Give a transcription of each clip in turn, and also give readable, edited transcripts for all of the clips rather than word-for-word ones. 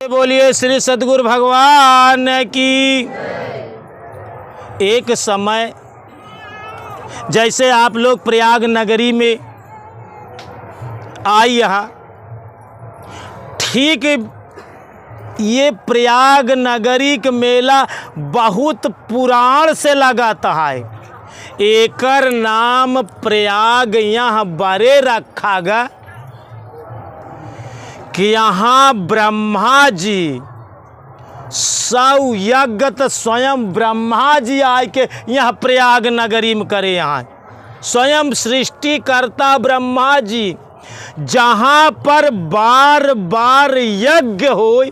बोलिए श्री सद्गुरु भगवान की। एक समय जैसे आप लोग प्रयाग नगरी में आई यहाँ, ठीक ये प्रयाग नगरी का मेला बहुत पुराण से लगाता है। एकर नाम प्रयाग यहाँ बरे रखा गा कि यहाँ ब्रह्मा जी सौ यज्ञ तो स्वयं ब्रह्मा जी आए के यहाँ प्रयाग नगरी में करे। यहाँ स्वयं सृष्टिकर्ता ब्रह्मा जी जहाँ पर बार बार यज्ञ हो,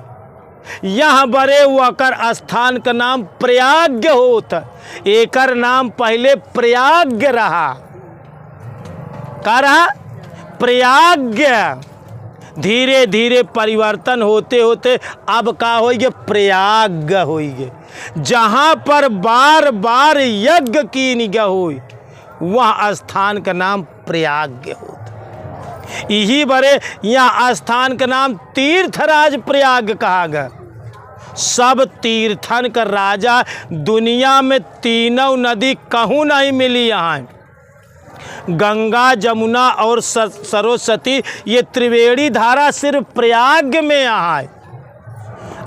यहाँ बड़े वकर स्थान का नाम प्रयाग होता। एकर नाम पहले प्रयाग रहा, का रहा प्रयाग। धीरे धीरे परिवर्तन होते होते अब का होइगे प्रयाग होइगे। जहाँ पर बार बार यज्ञ की निगाह होई वह स्थान का नाम प्रयाग होता। यही बड़े यहाँ स्थान का नाम तीर्थराज प्रयाग कहा गया। सब तीर्थन का राजा, दुनिया में तीनों नदी कहूँ नहीं मिली। यहाँ गंगा, जमुना और सरस्वती, ये त्रिवेणी धारा सिर्फ प्रयाग में यहाँ है।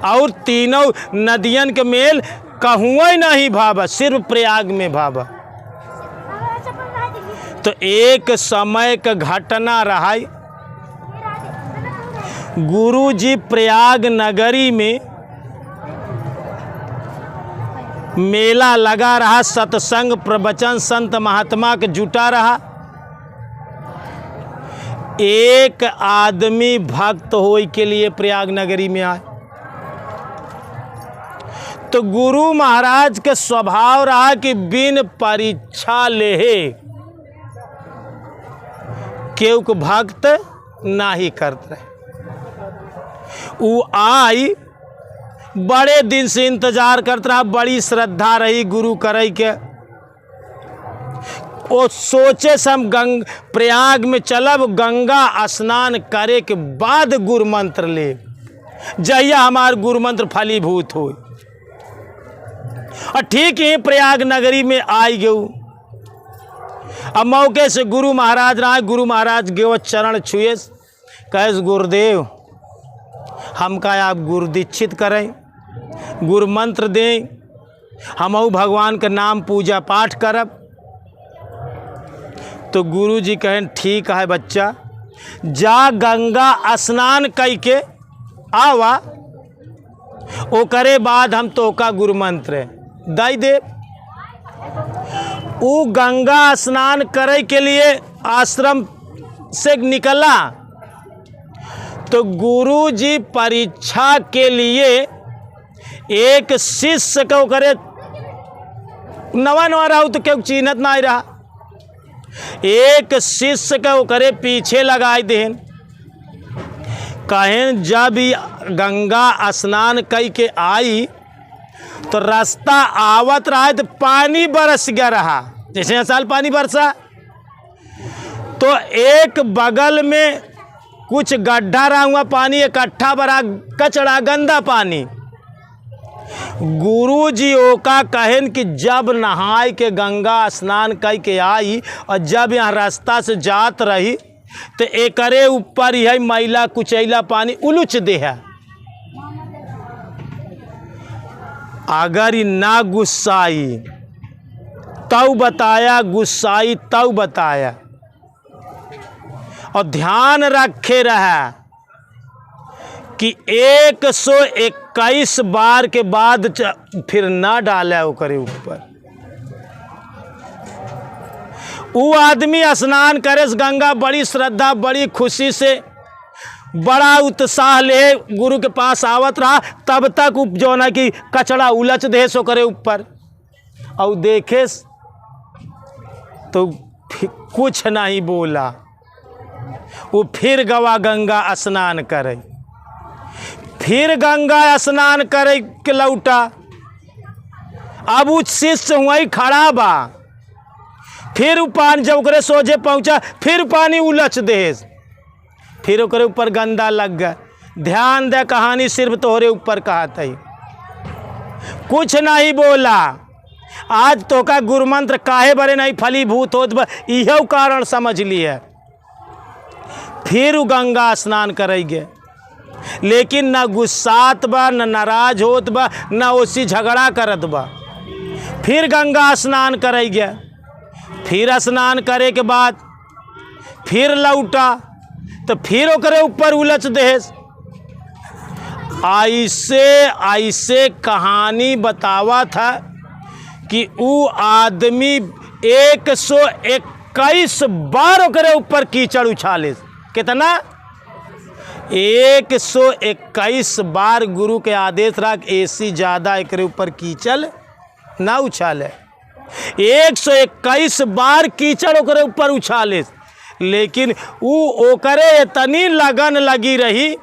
और तीनों नदियन के मेल कहूँ नहीं भावा, सिर्फ प्रयाग में भावा। तो एक समय का घटना रहा, गुरु जी प्रयाग नगरी में मेला लगा रहा, सत्संग प्रवचन संत महात्मा के जुटा रहा। एक आदमी भक्त होय के लिए प्रयाग नगरी में आए तो गुरु महाराज के स्वभाव रहा कि बिन परीक्षा लेहे केव को भक्त नाही करते रहे। वो आई, बड़े दिन से इंतजार करता रहा, बड़ी श्रद्धा रही गुरु करे के। वो सोचे से हम प्रयाग में चलब, गंगा स्नान करे के बाद गुरु मंत्र ले, जहिया हमार गुरु मंत्र फलीभूत हो। और ठीक ही प्रयाग नगरी में आई गऊ। अब मौके से गुरु महाराज रहा, गुरु महाराज गए चरण छुए, कहे गुरुदेव हमका आप गुरु दीक्षित करें, गुरु मंत्र दें, हम भगवान के नाम पूजा पाठ करब। तो गुरु जी कहें ठीक है बच्चा, जा गंगा स्नान करके आवा, ओ करे बाद हम तो का गुरु मंत्र दई दे। वो गंगा स्नान करे के लिए आश्रम से निकला तो गुरु जी परीक्षा के लिए एक शिष्य को करे, नवा नवा रहा तो क्यों चिन्हत ना रहा, एक शिष्य को करे पीछे लगाई देन। कहें जब गंगा स्नान कई के आई तो रास्ता आवत रहा तो पानी बरस गया रहा, जैसे साल पानी बरसा। तो एक बगल में कुछ गड्ढा रहा हुआ, पानी इकट्ठा बड़ा कचड़ा गंदा पानी। गुरु जी ओका कहन कि जब नहाय के गंगा स्नान कई के आई और जब यहाँ रास्ता से जात रही तो एकरे ऊपर यह मैला कुचैला पानी उलुच दे है। अगर ना गुस्साई तब बताया, गुस्साई तब बताया। और ध्यान रखे रहा कि 121 बार के बाद फिर ना डाले ओकरे ऊपर। वो आदमी स्नान करे गंगा, बड़ी श्रद्धा बड़ी खुशी से बड़ा उत्साह ले गुरु के पास आवत रहा। तब तक जो ना कि कचड़ा उलच दे सो करे ऊपर, और देखे तो कुछ नहीं बोला। वो फिर गवा गंगा स्नान करे, फिर गंगा स्नान करे के लौटा। अब उस शिष्य वहीं खड़ा बा, फिर पानी जब ओकरे सोझे पहुंचा फिर पानी उलच दे, फिर ओकरे ऊपर गंदा लग गया। ध्यान दे कहानी सिर्फ तोहरे ऊपर कहा थी, कुछ नहीं बोला। आज तो का गुरु मंत्र काहे बरे नहीं फलीभूत होत बा, इहो कारण समझ लिए। फिर उ गंगा स्नान करेंगे, लेकिन न गुस्सात बा, न नाराज होत बा, न उसी झगड़ा करत बा। फिर गंगा स्नान करेंगे, फिर स्नान करे के बाद फिर लौटा तो फिर ओकरे ऊपर उलझ देस। ऐसे ऐसे कहानी बतावा था कि वो आदमी 121 बार ओकरे ऊपर कीचड़ उछाले। कितना? 121 बार गुरु के आदेश रहा कि ऐसी ज़्यादा एकरे ऊपर कीचड़ ना उछाले। 121 बार कीचड़ ओकरे ऊपर उछाले, लेकिन वो ओकरे इतनी लगन लगी रही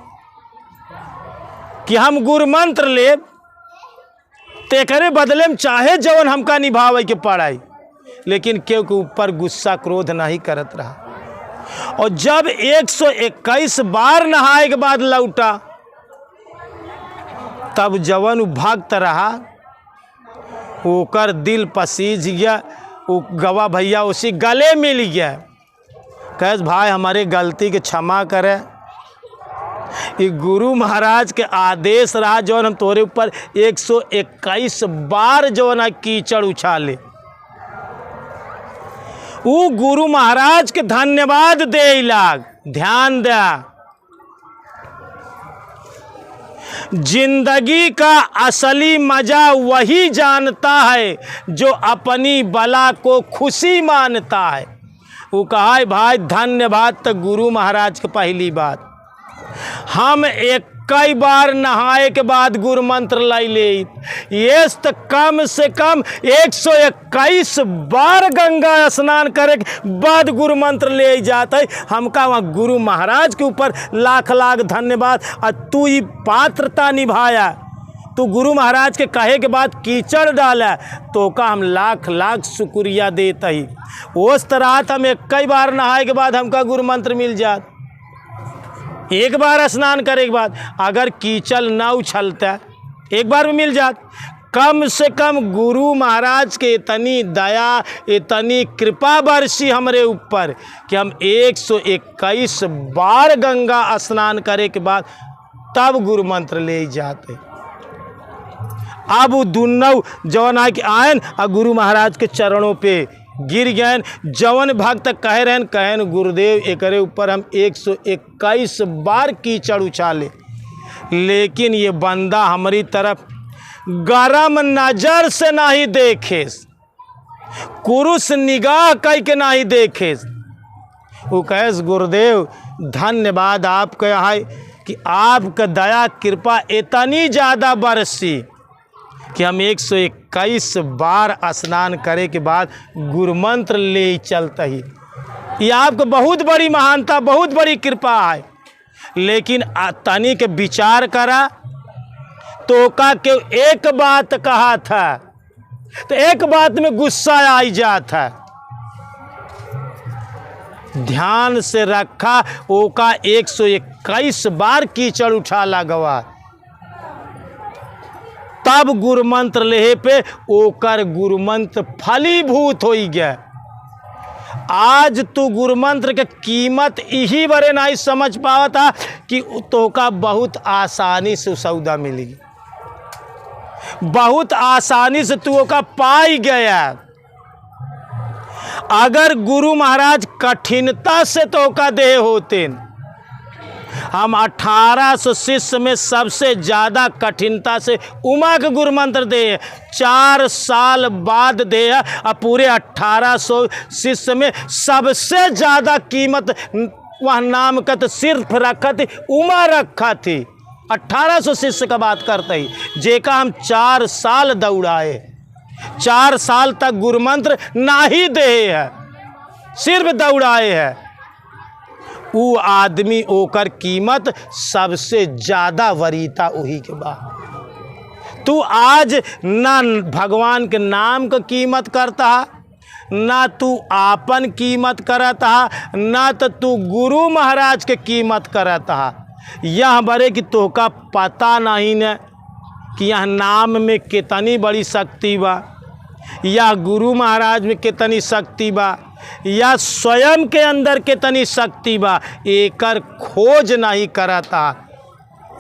कि हम गुरु मंत्र ले तेकरे बदले में चाहे जवन हमका निभावे के पड़ाई, लेकिन केहू के ऊपर गुस्सा क्रोध नहीं करत रहा। और जब 121 बार नहाए के बाद लौटा, तब जवन भक्त रहा ओकर दिल पसीज गया। वो गवा भैया उसी गले मिल गया, कहे भाई हमारे गलती के क्षमा करे। ये गुरु महाराज के आदेश रहा जौन हम तोरे ऊपर 121 बार जौन है कीचड़ उछाले। वो गुरु महाराज के धन्यवाद दे लाग। ध्यान दे, जिंदगी का असली मजा वही जानता है जो अपनी बला को खुशी मानता है। वो कहा है भाई धन्यवाद तो गुरु महाराज की पहली बात। हम कई बार नहाए के बाद गुरु मंत्र लाई ले, ये तो कम से कम 121 बार गंगा स्नान करे के बाद गुरु मंत्र ले जाता है। हमका वहाँ गुरु महाराज के ऊपर लाख लाख धन्यवाद। और तू ये पात्रता निभाया, तू गुरु महाराज के कहे के बाद कीचड़ डाला, तो का हम लाख लाख शुक्रिया देता ही। उस तरह हम कई बार नहाए के बाद हमका गुरु मंत्र मिल जात। एक बार स्नान करे के बाद अगर कीचड़ ना उछलता, एक बार में मिल जात। कम से कम गुरु महाराज के इतनी दया, इतनी कृपा बरसी हमरे ऊपर कि हम 121 बार गंगा स्नान करे के बाद तब गुरु मंत्र ले जाते। अब वो दोनों जवन आ के आयन और गुरु महाराज के चरणों पे गिर गए। जवन भक्त कह रहे कहन गुरुदेव एकरे ऊपर हम 121 बार कीचड़ उछाले, लेकिन ये बंदा हमारी तरफ गरम नजर से नहीं देखे, कुरुस निगाह कह के नहीं देखे। वो कहे गुरुदेव धन्यवाद आपका है कि आपका दया कृपा इतनी ज़्यादा बरसी कि हम 121 बार स्नान करे के बाद गुरु मंत्र ले चलता ही। ये आपको बहुत बड़ी महानता, बहुत बड़ी कृपा है। लेकिन तनी के विचार करा तो का के एक बात कहा था तो एक बात में गुस्सा आई जाता। ध्यान से रखा, ओका 121 बार कीचड़ उठा लगवा, तब गुरु मंत्र लेहे पे ओकर गुरु मंत्र फलीभूत हो गया। आज तू गुरु मंत्र के कीमत यही बरे नहीं समझ पावा था कि तो का बहुत आसानी से सौदा मिली, बहुत आसानी से तू का पाई गया। अगर गुरु महाराज कठिनता से तो का दे होते, हम 1800 शिष्य में सबसे ज़्यादा कठिनता से उमा के गुरु मंत्र दे, 4 साल बाद दे। और पूरे 1800 शिष्य में सबसे ज़्यादा कीमत वह नाम का तो सिर्फ रखा थी, उमा रखा थी। 1800 शिष्य का बात करते ही, जेका हम 4 साल दौड़ाए, 4 साल तक गुरु मंत्र ना ही दे है, सिर्फ दौड़ाए है। वो आदमी ओकर कीमत सबसे ज़्यादा वरीता वही के बाद। तू आज ना भगवान के नाम का कीमत करता, ना तू आपन कीमत करता, ना तो तू गुरु महाराज के कीमत करता। यह बरे कि तोहका पता नहीं न कि यह नाम में कितनी बड़ी शक्ति बा, या गुरु महाराज में कितनी शक्ति बा, या स्वयं के अंदर कितनी शक्ति बा, एकर खोज नहीं करता।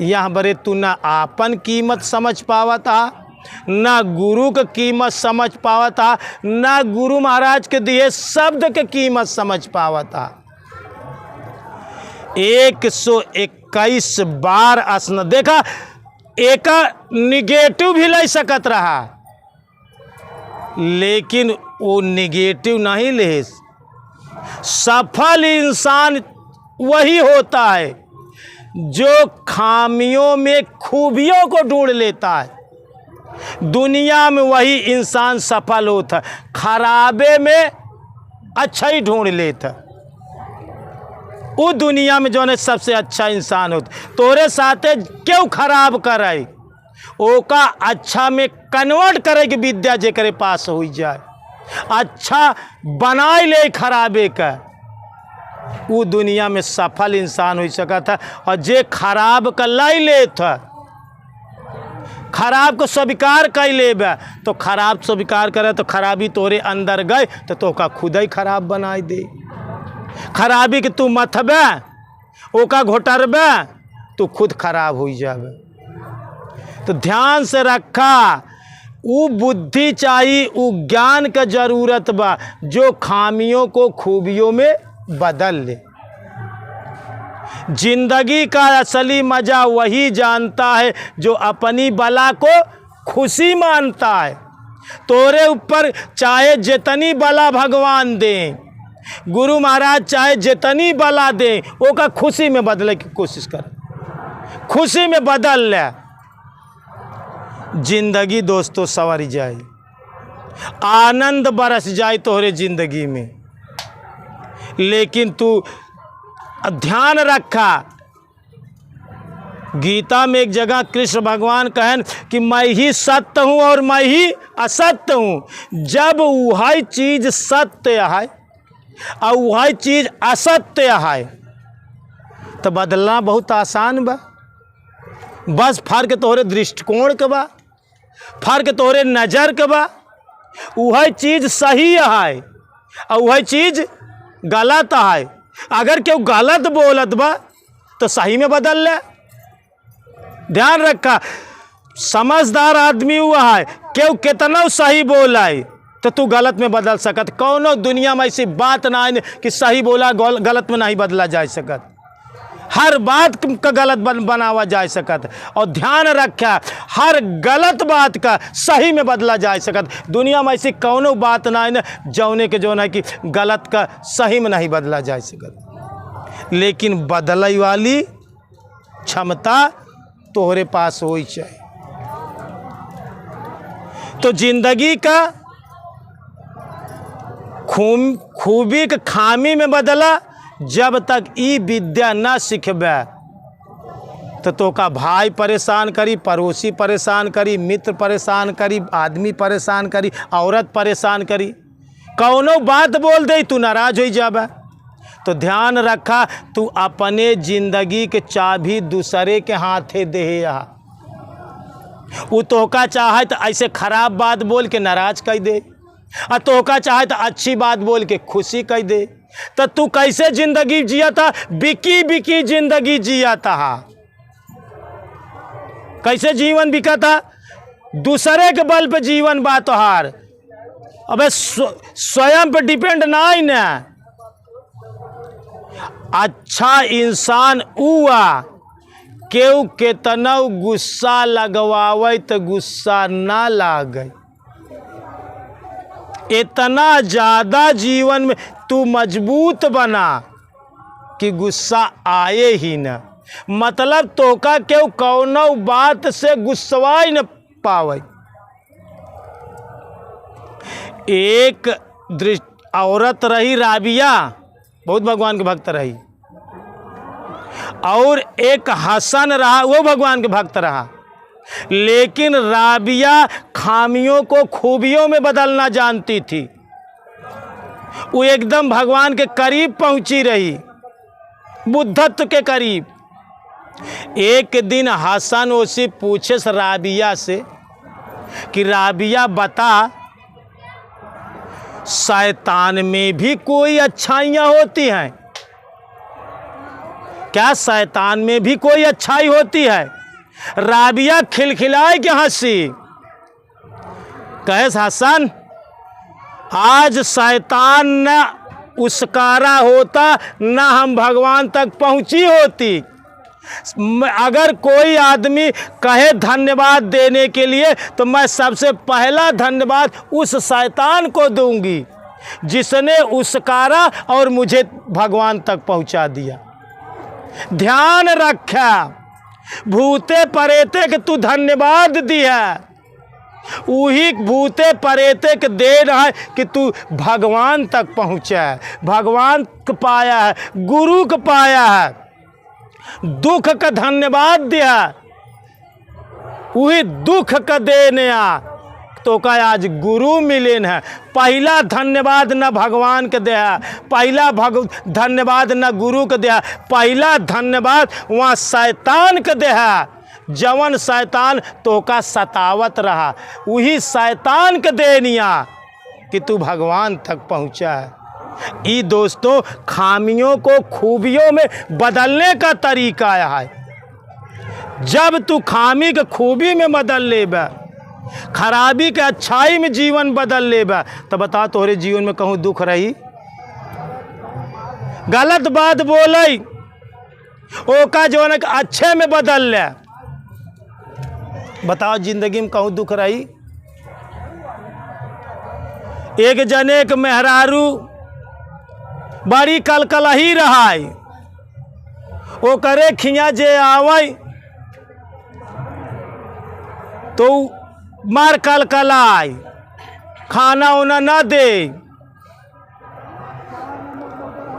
यह बरे तू ना आपन कीमत समझ पावता, ना गुरु की कीमत समझ पावता, ना गुरु महाराज के दिए शब्द के कीमत समझ पावता। 121 बार आसन देखा, एक निगेटिव भी ले सकत रहा, लेकिन वो निगेटिव नहीं ले। सफल इंसान वही होता है जो खामियों में खूबियों को ढूंढ लेता है। दुनिया में वही इंसान सफल होता, खराबे में अच्छा ही ढूंढ लेता। वो दुनिया में जो है सबसे अच्छा इंसान होता। तोरे साथे क्यों खराब करे, ओका अच्छा में कन्वर्ट करे कि विद्या जेकरे पास हो जाए, अच्छा बनाए ले खराबे का, वो दुनिया में सफल इंसान हो सका था। और जे खराब का लाई ले था, खराब को स्वीकार कर ले, तो खराब स्वीकार करे तो खराबी तोरे अंदर गए तो तोका खुद ही खराब बनाई दे। खराबी के तू मथबे, ओका घोटरबे, तू खुद खराब हो जाबे। तो ध्यान से रखा, वो बुद्धि चाहिए, वो ज्ञान का जरूरत बा जो खामियों को खूबियों में बदल ले। जिंदगी का असली मजा वही जानता है जो अपनी बला को खुशी मानता है। तोरे ऊपर चाहे जितनी बला भगवान दें, गुरु महाराज चाहे जितनी बला दें, वो का खुशी में बदले की कोशिश कर, खुशी में बदल ले। जिंदगी दोस्तों सवर जाए, आनंद बरस जाए तोहरे जिंदगी में। लेकिन तू ध्यान रखा, गीता में एक जगह कृष्ण भगवान कहन कि मैं ही सत्य हूँ और मैं ही असत्य हूँ। जब वही चीज सत्य है और वही चीज असत्य है तो बदलना बहुत आसान बा। बस फर्क तोहरे दृष्टिकोण के बा, फर्क तोहरे नज़र के बा। वही चीज सही है और वही चीज गलत है। अगर क्यों गलत बोलत बा तो सही में बदल ले। ध्यान रखा, समझदार आदमी हुआ है, क्यों कितना सही बोला है तो तू गलत में बदल सकत। कौनो दुनिया में ऐसी बात ना है कि सही बोला गलत में नहीं बदला जा सकत। हर बात का गलत बनावा जा सकत। और ध्यान रखा, हर गलत बात का सही में बदला जा सकत। दुनिया में ऐसी कौनो बात ना है ना जौने के जो है कि गलत का सही में नहीं बदला जा सकत। लेकिन बदलई वाली क्षमता तोहरे पास हो ही चाहिए। तो जिंदगी का खूबी के खामी में बदला। जब तक ई विद्या ना सीखबे तो तोका भाई परेशान करी, पड़ोसी परेशान करी, मित्र परेशान करी, आदमी परेशान करी, औरत परेशान करी। कौनो बात बोल दे तू नाराज हो जाबे। तो ध्यान रखा, तू अपने जिंदगी के चाबी दूसरे के हाथे दे। वो तोका चाहे तो ऐसे खराब बात बोल के नाराज कर दे, और तोका चाहे तो अच्छी बात बोल के खुशी कर दे। तो तू कैसे जिंदगी जिया था? बिकी बिकी जिंदगी जिया था। कैसे जीवन बिका था? दूसरे के बल पे जीवन बा तोहार। अबे स्वयं पे डिपेंड ना ही ना। अच्छा इंसान हुआ केहू केतना गुस्सा लगवावे तो गुस्सा ना लागे। इतना ज़्यादा जीवन में तू मजबूत बना कि गुस्सा आए ही न। मतलब तोका केहू कौनो बात से गुस्सा ही न पावे। एक औरत रही राबिया, बहुत भगवान के भक्त रही, और एक हसन रहा, वो भगवान के भक्त रहा। लेकिन राबिया खामियों को खूबियों में बदलना जानती थी। वो एकदम भगवान के करीब पहुंची रही, बुद्धत्व के करीब। एक दिन हसन ओसी पूछे राबिया से कि राबिया बता, शैतान में भी कोई अच्छाइयाँ होती हैं क्या? शैतान में भी कोई अच्छाई होती है? राबिया खिलखिलाए कि हंसी, कहे हसन आज शैतान न उसकारा होता न हम भगवान तक पहुंची होती। अगर कोई आदमी कहे धन्यवाद देने के लिए तो मैं सबसे पहला धन्यवाद उस शैतान को दूंगी जिसने उसकारा और मुझे भगवान तक पहुंचा दिया। ध्यान रखा, भूते परेते के तू धन्यवाद दिया, वही भूते परेते के दे रहा है कि तू भगवान तक पहुँचा है, भगवान को पाया है, गुरु को पाया है, दुख का धन्यवाद दिया, वही दुख का देने आ तो का आज गुरु मिलेन है। पहला धन्यवाद न भगवान के दिया, पहला धन्यवाद न गुरु के दिया, पहला धन्यवाद वहाँ शैतान के दिया जवन शैतान तो का सतावत रहा, वही शैतान के देनिया कि तू भगवान तक पहुँचा है। ये दोस्तों खामियों को खूबियों में बदलने का तरीका है। जब तू खामी के खूबी में बदल लेबा, खराबी के अच्छाई में जीवन बदल लेबा, तो बता तोहरे जीवन में कहूँ दुख रही? गलत बात बोले ओका जो है अच्छे में बदल ले, बताओ जिंदगी में कहूँ दुख रही? एक जने के मेहरारू बड़ी कलकलही रहाई, ओ करे खिया जे आवई तो मार कलकलाई, खाना उना ना दे।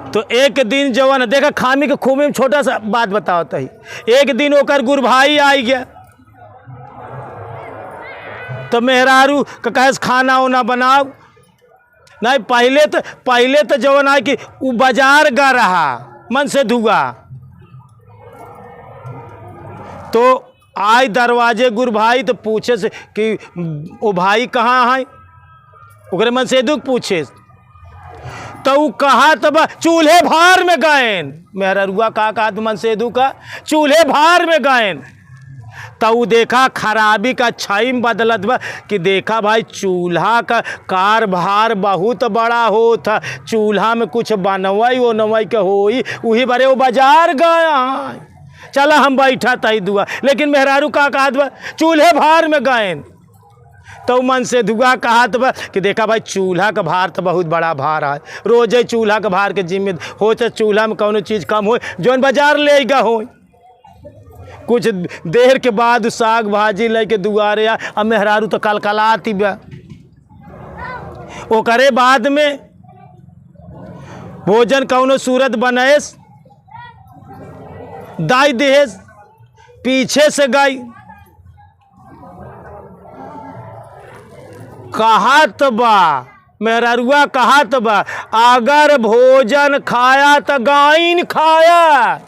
तो एक दिन जवन देखा खामी के खूबी में छोटा सा बात बताओ तही, एक दिन ओकर गुरु भाई आई गया तो मेहरारू का कहे खाना उना बनाओ नहीं। पहले तो जवन आए कि वो बाजार गा रहा मन से धुआ, तो आई दरवाजे गुरु भाई तो पूछे से कि वो भाई कहाँ है, ओकरे मन से दुख पूछे तो वो कहा तब चूल्हे भार में गायन। मेहरुआ कहा मन से दुख चूल्हे भार में गायन। तो वो देखा खराबी का अच्छाई में बदलत बा कि देखा भाई चूल्हा का कारभार बहुत बड़ा होता, चूल्हा में कुछ बनवाई वो नवाई के होई, वही बारे वो बाजार गया, चला हम बैठा तही दुआ। लेकिन मेहरारू का कहत बा चूल्हे भार में गायन। तो मन से दुआ कहत बा कि देखा भाई चूल्हा का भार तो बहुत बड़ा भार है, रोजे चूल्हा का भार के जिम्मे हो तो चूल्हा में कौनो चीज़ कम हो जौन बाजार ले गा हो। कुछ देर के बाद साग भाजी लेके दुआरे आ, अब मेहरारू तो कलकलाती बा। ओकरे बाद में भोजन कौनो सूरत बनैस दाई देहेस, पीछे से गई कहत बा मेहरुआ कहत बा अगर भोजन खाया तो गायन खाया,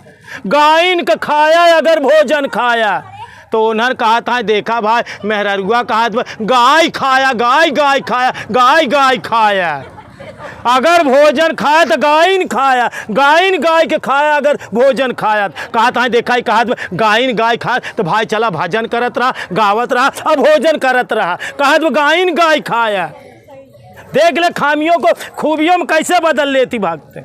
गायन का खाया अगर भोजन खाया। तो उन्होंने कहा था देखा भाई मेहरुआ कहा था गाय खाया, गाय खाया, गाय खाया, अगर भोजन खाया तो गायन खाया, गाय के खाया अगर भोजन खाया। कहा था देखा ही कहा गायन गाय खाया तो भाई चला भजन करत रहा, गावत रहा, अब भोजन करत रहा, कहा तो गायन गाय खाया। देख ले खामियों को खूबियों में कैसे बदल लेती भागते।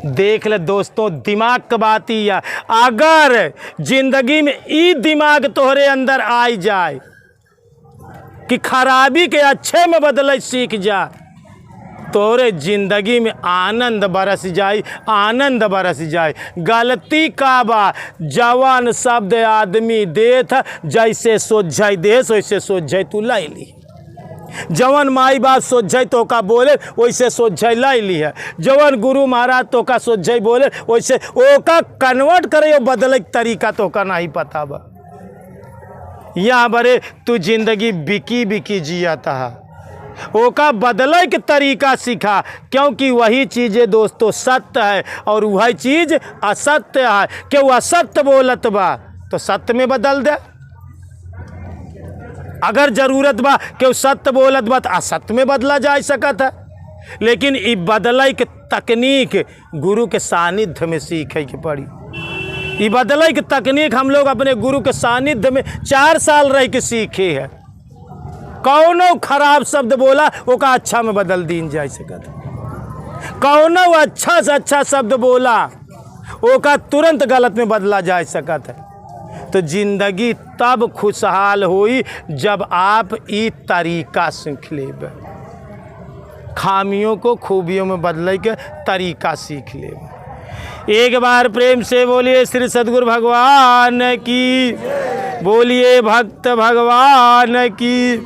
देख ले दोस्तों दिमाग का बात ही है, अगर जिंदगी में ई दिमाग तोहरे अंदर आई जाए कि खराबी के अच्छे में बदले सीख जा, तोरे जिंदगी में आनंद बरस जाए, आनंद बरस जाए। गलती का बा जवान शब्द आदमी देत जैसे सोझाई देस वैसे सोझाई तू लाई ली, जवन माई बाप सोझाई तो का बोले वैसे सोझाई लाई ली है, जवन गुरु महाराज तो का सोझाई बोले वैसे ओका कन्वर्ट करे बदले तरीका तो का नहीं पता बा। यहाँ बरे तू जिंदगी बिकी बिकी जिया था, ओका बदले के तरीका सीखा, क्योंकि वही चीज़ें दोस्तों सत्य है और वही चीज़ असत्य है। कि वो असत्य बोलत बा तो सत्य में बदल दे, अगर जरूरत बा कि वो सत्य बोलत बा तो असत्य में बदला जा सकता है। लेकिन ये बदले के तकनीक गुरु के सानिध्य में सीखे के पड़ी। ये बदले की तकनीक हम लोग अपने गुरु के सानिध्य में 4 साल रह के सीखे हैं। कौनो खराब शब्द बोला ओका अच्छा में बदल दीन जा सकता, कौनो अच्छा से अच्छा शब्द बोला ओका तुरंत गलत में बदला जा सकता है। तो जिंदगी तब खुशहाल हुई जब आप ये तरीका सीख लेबे, खामियों को खूबियों में बदले के तरीका सीख लेबे। एक बार प्रेम से बोलिए श्री सद्गुरु भगवान की, बोलिए भक्त भगवान की।